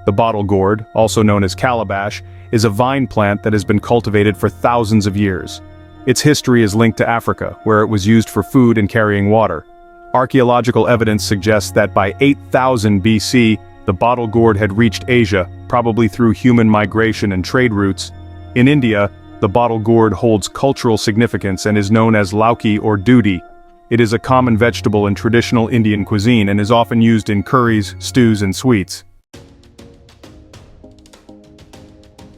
The bottle gourd, also known as calabash, is a vine plant that has been cultivated for thousands of years. Its history is linked to Africa, where it was used for food and carrying water. Archaeological evidence suggests that by 8000 BC, the bottle gourd had reached Asia, probably through human migration and trade routes. In India, the bottle gourd holds cultural significance and is known as lauki or dudi. It is a common vegetable in traditional Indian cuisine and is often used in curries, stews, and sweets.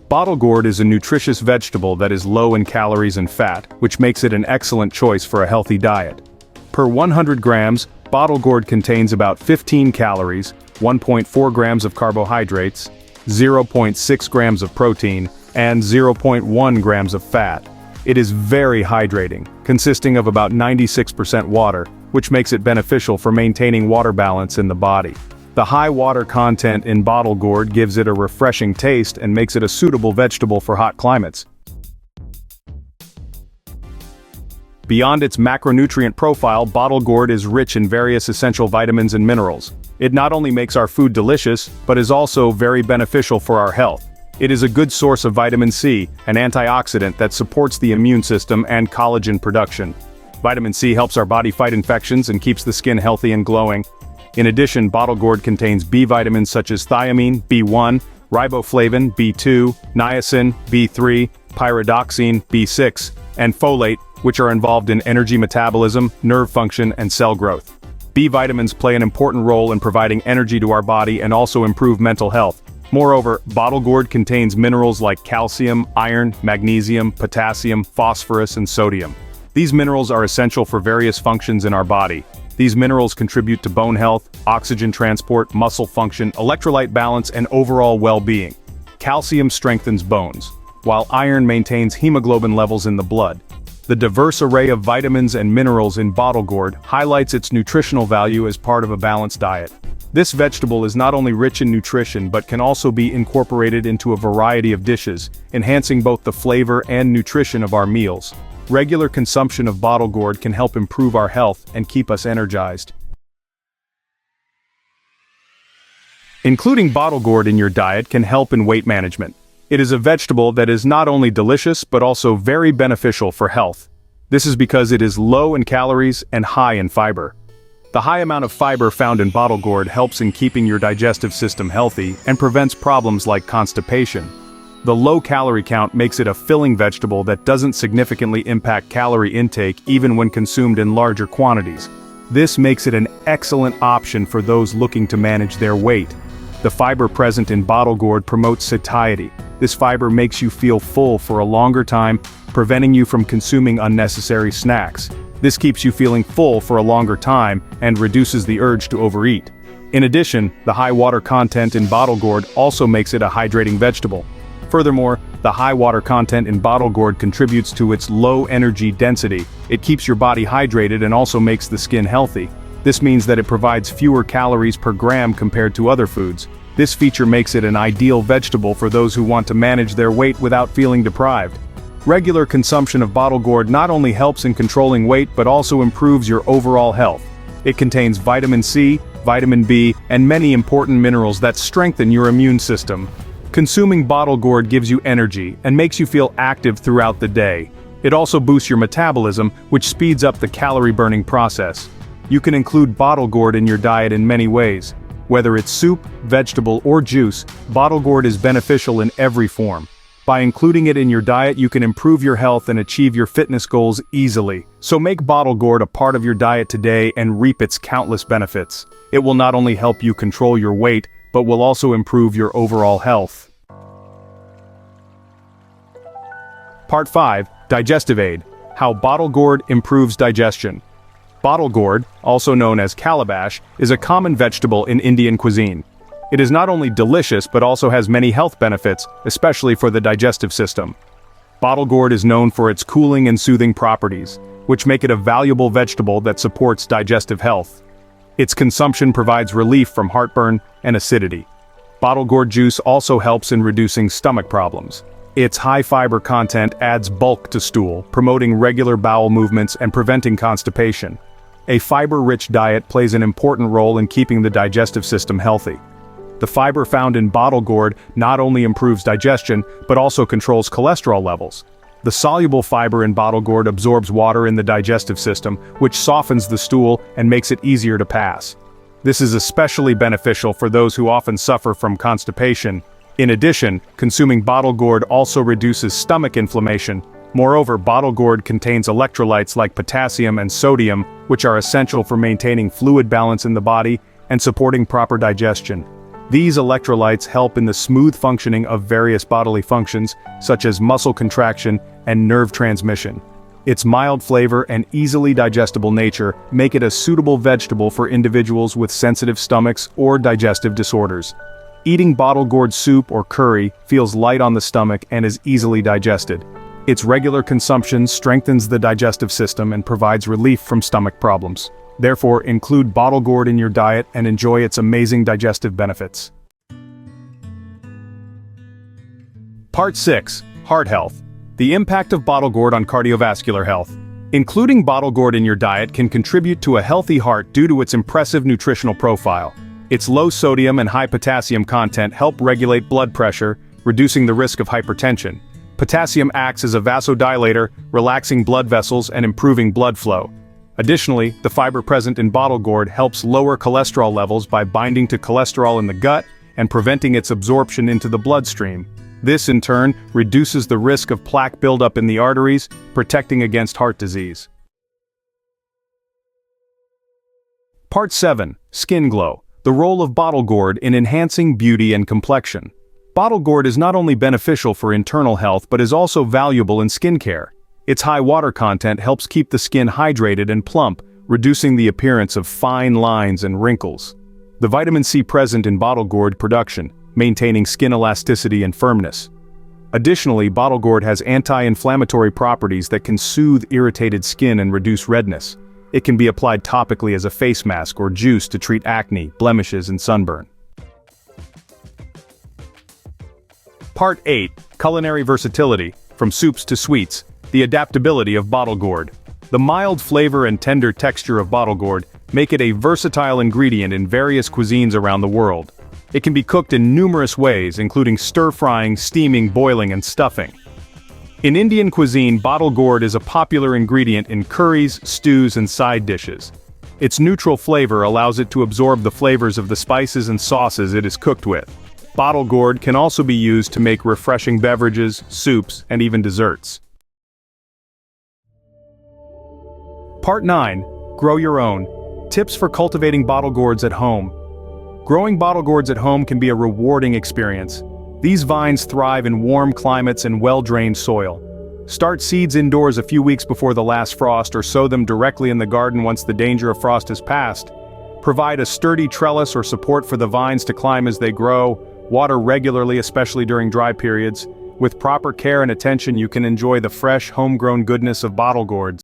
Bottle gourd is a nutritious vegetable that is low in calories and fat, which makes it an excellent choice for a healthy diet. Per 100 grams, bottle gourd contains about 15 calories, 1.4 grams of carbohydrates, 0.6 grams of protein, and 0.1 grams of fat. It is very hydrating, consisting of about 96% water, which makes it beneficial for maintaining water balance in the body. The high water content in bottle gourd gives it a refreshing taste and makes it a suitable vegetable for hot climates. Beyond its macronutrient profile, bottle gourd is rich in various essential vitamins and minerals. It not only makes our food delicious, but is also very beneficial for our health. It is a good source of vitamin C, an antioxidant that supports the immune system and collagen production. Vitamin C helps our body fight infections and keeps the skin healthy and glowing. In addition, bottle gourd contains B vitamins such as thiamine, B1, riboflavin, B2, niacin, B3, pyridoxine, B6, and folate, which are involved in energy metabolism, nerve function, and cell growth. B vitamins play an important role in providing energy to our body and also improve mental health. Moreover, bottle gourd contains minerals like calcium, iron, magnesium, potassium, phosphorus, and sodium. These minerals are essential for various functions in our body. These minerals contribute to bone health, oxygen transport, muscle function, electrolyte balance, and overall well-being. Calcium strengthens bones, while iron maintains hemoglobin levels in the blood. The diverse array of vitamins and minerals in bottle gourd highlights its nutritional value as part of a balanced diet. This vegetable is not only rich in nutrition but can also be incorporated into a variety of dishes, enhancing both the flavor and nutrition of our meals. Regular consumption of bottle gourd can help improve our health and keep us energized. Including bottle gourd in your diet can help in weight management. It is a vegetable that is not only delicious but also very beneficial for health. This is because it is low in calories and high in fiber. The high amount of fiber found in bottle gourd helps in keeping your digestive system healthy and prevents problems like constipation. The low calorie count makes it a filling vegetable that doesn't significantly impact calorie intake even when consumed in larger quantities. This makes it an excellent option for those looking to manage their weight. The fiber present in bottle gourd promotes satiety. This fiber makes you feel full for a longer time, preventing you from consuming unnecessary snacks. This keeps you feeling full for a longer time and reduces the urge to overeat. In addition, the high water content in bottle gourd also makes it a hydrating vegetable. Furthermore, the high water content in bottle gourd contributes to its low energy density. It keeps your body hydrated and also makes the skin healthy. This means that it provides fewer calories per gram compared to other foods. This feature makes it an ideal vegetable for those who want to manage their weight without feeling deprived. Regular consumption of bottle gourd not only helps in controlling weight but also improves your overall health. It contains vitamin C, vitamin B, and many important minerals that strengthen your immune system. Consuming bottle gourd gives you energy and makes you feel active throughout the day. It also boosts your metabolism, which speeds up the calorie-burning process. You can include bottle gourd in your diet in many ways. Whether it's soup, vegetable, or juice, bottle gourd is beneficial in every form. By including it in your diet, you can improve your health and achieve your fitness goals easily. So make bottle gourd a part of your diet today and reap its countless benefits. It will not only help you control your weight, but will also improve your overall health. Part 5. Digestive Aid. How bottle gourd improves digestion. Bottle gourd, also known as calabash, is a common vegetable in Indian cuisine. It is not only delicious but also has many health benefits, especially for the digestive system. Bottle gourd is known for its cooling and soothing properties, which make it a valuable vegetable that supports digestive health. Its consumption provides relief from heartburn and acidity. Bottle gourd juice also helps in reducing stomach problems. Its high fiber content adds bulk to stool, promoting regular bowel movements and preventing constipation. A fiber-rich diet plays an important role in keeping the digestive system healthy. The fiber found in bottle gourd not only improves digestion, but also controls cholesterol levels. The soluble fiber in bottle gourd absorbs water in the digestive system, which softens the stool and makes it easier to pass. This is especially beneficial for those who often suffer from constipation. In addition, consuming bottle gourd also reduces stomach inflammation. Moreover, bottle gourd contains electrolytes like potassium and sodium, which are essential for maintaining fluid balance in the body and supporting proper digestion. These electrolytes help in the smooth functioning of various bodily functions, such as muscle contraction and nerve transmission. Its mild flavor and easily digestible nature make it a suitable vegetable for individuals with sensitive stomachs or digestive disorders. Eating bottle gourd soup or curry feels light on the stomach and is easily digested. Its regular consumption strengthens the digestive system and provides relief from stomach problems. Therefore, include bottle gourd in your diet and enjoy its amazing digestive benefits. Part 6. Heart Health. The impact of bottle gourd on cardiovascular health. Including bottle gourd in your diet can contribute to a healthy heart due to its impressive nutritional profile. Its low sodium and high potassium content help regulate blood pressure, reducing the risk of hypertension. Potassium acts as a vasodilator, relaxing blood vessels and improving blood flow. Additionally, the fiber present in bottle gourd helps lower cholesterol levels by binding to cholesterol in the gut and preventing its absorption into the bloodstream. This, in turn, reduces the risk of plaque buildup in the arteries, protecting against heart disease. Part 7. Skin Glow. The role of bottle gourd in enhancing beauty and complexion. Bottle gourd is not only beneficial for internal health but is also valuable in skincare. Its high water content helps keep the skin hydrated and plump, reducing the appearance of fine lines and wrinkles. The vitamin C present in bottle gourd production, maintaining skin elasticity and firmness. Additionally, bottle gourd has anti-inflammatory properties that can soothe irritated skin and reduce redness. It can be applied topically as a face mask or juice to treat acne, blemishes, and sunburn. Part 8. Culinary Versatility. From soups to sweets. The adaptability of bottle gourd. The mild flavor and tender texture of bottle gourd make it a versatile ingredient in various cuisines around the world. It can be cooked in numerous ways, including stir-frying, steaming, boiling, and stuffing. In Indian cuisine, bottle gourd is a popular ingredient in curries, stews, and side dishes. Its neutral flavor allows it to absorb the flavors of the spices and sauces it is cooked with. Bottle gourd can also be used to make refreshing beverages, soups, and even desserts. Part 9. Grow your own. Tips for cultivating bottle gourds at home. Growing bottle gourds at home can be a rewarding experience. These vines thrive in warm climates and well-drained soil. Start seeds indoors a few weeks before the last frost or sow them directly in the garden once the danger of frost has passed. Provide a sturdy trellis or support for the vines to climb as they grow. Water regularly, especially during dry periods. With proper care and attention, you can enjoy the fresh, homegrown goodness of bottle gourds.